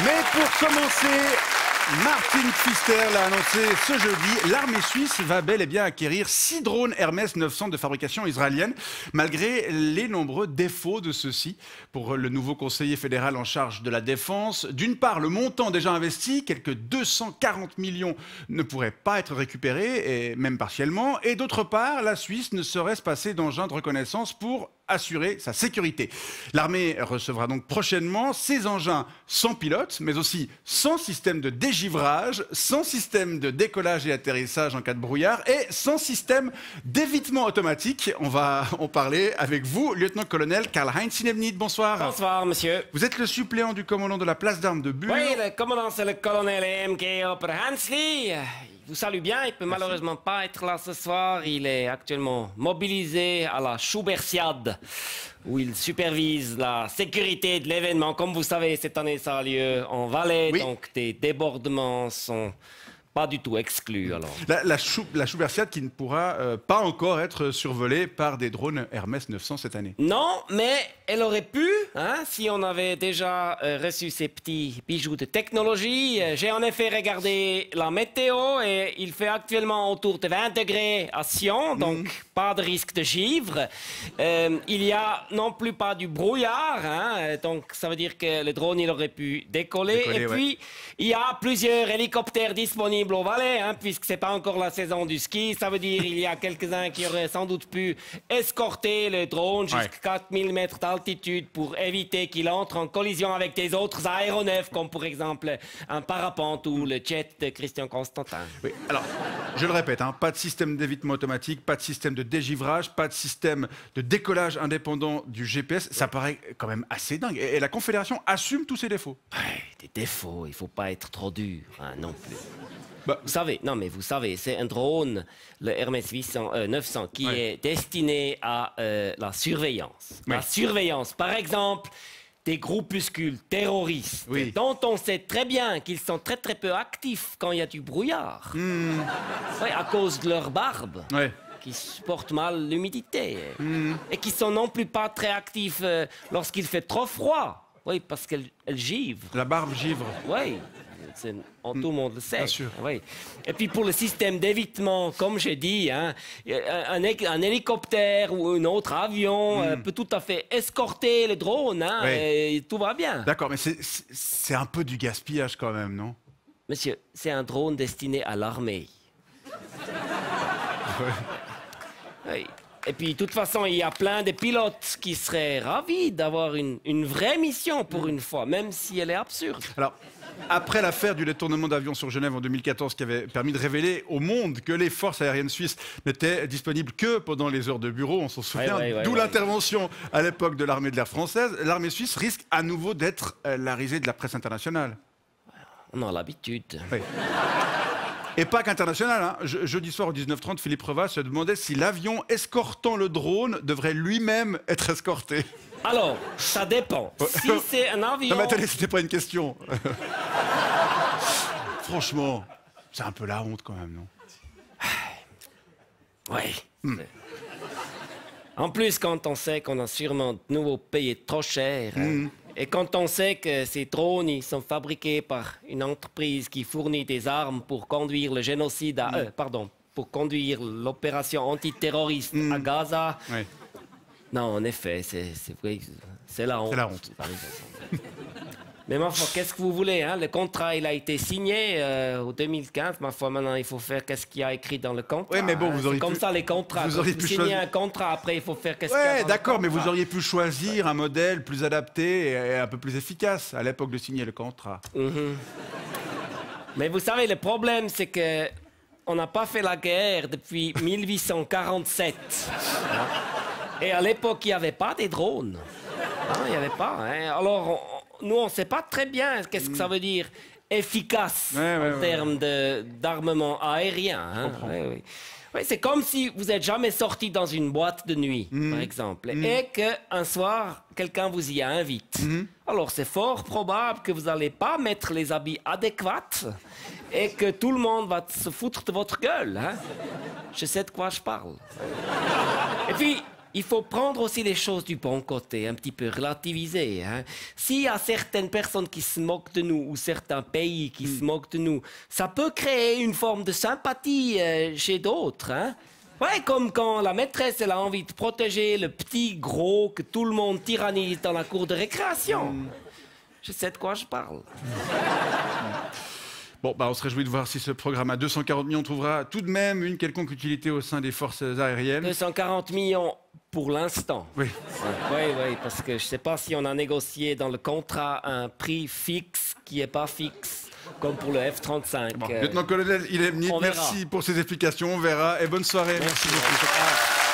Mais pour commencer, Martin Pfister l'a annoncé ce jeudi, l'armée suisse va bel et bien acquérir 6 drones Hermès 900 de fabrication israélienne, malgré les nombreux défauts de ceux-ci. Pour le nouveau conseiller fédéral en charge de la défense, d'une part, le montant déjà investi, quelques 240 millions, ne pourrait pas être récupéré, et même partiellement, et d'autre part, la Suisse ne saurait se passer d'engins de reconnaissance pour assurer sa sécurité. L'armée recevra donc prochainement ces engins sans pilote, mais aussi sans système de dégivrage, sans système de décollage et atterrissage en cas de brouillard et sans système d'évitement automatique. On va en parler avec vous, lieutenant-colonel Karl-Heinz Sinebnit. Bonsoir. Bonsoir, monsieur. Vous êtes le suppléant du commandant de la place d'armes de Bure. Oui, le commandant, c'est le colonel EMG Oper Hansli. Il vous salue bien, il peut malheureusement pas être là ce soir. Il est actuellement mobilisé à la Schubertiade, où il supervise la sécurité de l'événement. Comme vous savez, cette année, ça a lieu en Valais, oui. donc des débordements sont pas du tout exclus, alors. La Schubertiade qui ne pourra pas encore être survolée par des drones Hermès 900 cette année. Non, mais elle aurait pu, hein, si on avait déjà reçu ces petits bijoux de technologie. J'ai en effet regardé la météo et il fait actuellement autour de 20 degrés à Sion, donc pas de risque de givre. Il y a non plus pas du brouillard, hein, donc ça veut dire que le drone il aurait pu décoller. Et puis, il y a plusieurs hélicoptères disponibles au Valais, hein, puisque c'est pas encore la saison du ski. Ça veut dire il y a quelques-uns qui auraient sans doute pu escorter le drone jusqu'à 4000 mètres d'altitude pour éviter qu'il entre en collision avec des autres aéronefs, comme pour exemple un parapente ou le jet de Christian Constantin. Oui, alors, je le répète, hein, pas de système d'évitement automatique, pas de système de dégivrage, pas de système de décollage indépendant du GPS. Ça paraît quand même assez dingue. Et la Confédération assume tous ses défauts. Ouais, des défauts, il faut pas être trop dur, hein, non plus. Bah, Vous savez, non mais vous savez, c'est un drone, le Hermès 900, qui est destiné à la surveillance. Oui. La surveillance, par exemple, des groupuscules terroristes, dont on sait très bien qu'ils sont très très peu actifs quand il y a du brouillard. Oui, à cause de leur barbe. Qui supportent mal l'humidité. Et qui sont non plus pas très actifs lorsqu'il fait trop froid. Oui, parce qu'elle givre. La barbe givre. Oui. Tout le monde le sait. Bien sûr. Oui. Et puis pour le système d'évitement, comme j'ai dit, hein, un hélicoptère ou un autre avion peut tout à fait escorter le drone, hein, et tout va bien. D'accord, mais c'est un peu du gaspillage quand même, non? Monsieur, c'est un drone destiné à l'armée. Oui. Et puis, de toute façon, il y a plein de pilotes qui seraient ravis d'avoir une vraie mission pour une fois, même si elle est absurde. Alors, après l'affaire du détournement d'avion sur Genève en 2014 qui avait permis de révéler au monde que les forces aériennes suisses n'étaient disponibles que pendant les heures de bureau, on s'en souvient, d'où l'intervention à l'époque de l'armée de l'air française, l'armée suisse risque à nouveau d'être la risée de la presse internationale. On a l'habitude. Oui. Et pas qu'international, hein. Jeudi soir au 19h30, Philippe Revas se demandait si l'avion escortant le drone devrait lui-même être escorté. Alors, ça dépend. Si c'est un avion... Non mais attendez, c'était pas une question. Franchement, c'est un peu la honte quand même, non? Oui. En plus, quand on sait qu'on a sûrement de nouveau payé trop cher, hein, et quand on sait que ces drones ils sont fabriqués par une entreprise qui fournit des armes pour conduire le génocide pour conduire l'opération antiterroriste à Gaza. Non, en effet, c'est la honte. C'est la honte. Mais ma foi, qu'est-ce que vous voulez, hein? Le contrat, il a été signé en 2015. Ma foi, maintenant, il faut faire qu'est-ce qu'il y a écrit dans le contrat. Oui, mais bon, vous auriez pu... comme ça, les contrats. Vous auriez pu signer un contrat, après, il faut faire qu'est-ce qu'il y a dans le contrat. D'accord, mais vous auriez pu choisir un modèle plus adapté et un peu plus efficace à l'époque de signer le contrat. Mais vous savez, le problème, c'est que on n'a pas fait la guerre depuis 1847. Et à l'époque, il n'y avait pas des drones. Il n'y avait pas. Hein. Alors, nous, on ne sait pas très bien qu'est-ce que ça veut dire efficace en termes d'armement aérien. Hein. Oui, c'est comme si vous n'êtes jamais sorti dans une boîte de nuit, par exemple, et qu'un soir, quelqu'un vous y invite. Alors, c'est fort probable que vous n'allez pas mettre les habits adéquats et que tout le monde va se foutre de votre gueule. Hein. Je sais de quoi je parle. Et puis, il faut prendre aussi les choses du bon côté, un petit peu relativiser. Hein. S'il y a certaines personnes qui se moquent de nous ou certains pays qui se moquent de nous, ça peut créer une forme de sympathie chez d'autres. Hein. Ouais, comme quand la maîtresse elle a envie de protéger le petit gros que tout le monde tyrannise dans la cour de récréation. Je sais de quoi je parle. Bon, on se réjouit de voir si ce programme à 240 millions trouvera tout de même une quelconque utilité au sein des forces aériennes. 240 millions pour l'instant. Oui. Oui, parce que je ne sais pas si on a négocié dans le contrat un prix fixe qui n'est pas fixe, comme pour le F-35. Bon, lieutenant-colonel Ilem Nit, merci pour ces explications. On verra et bonne soirée. Merci beaucoup.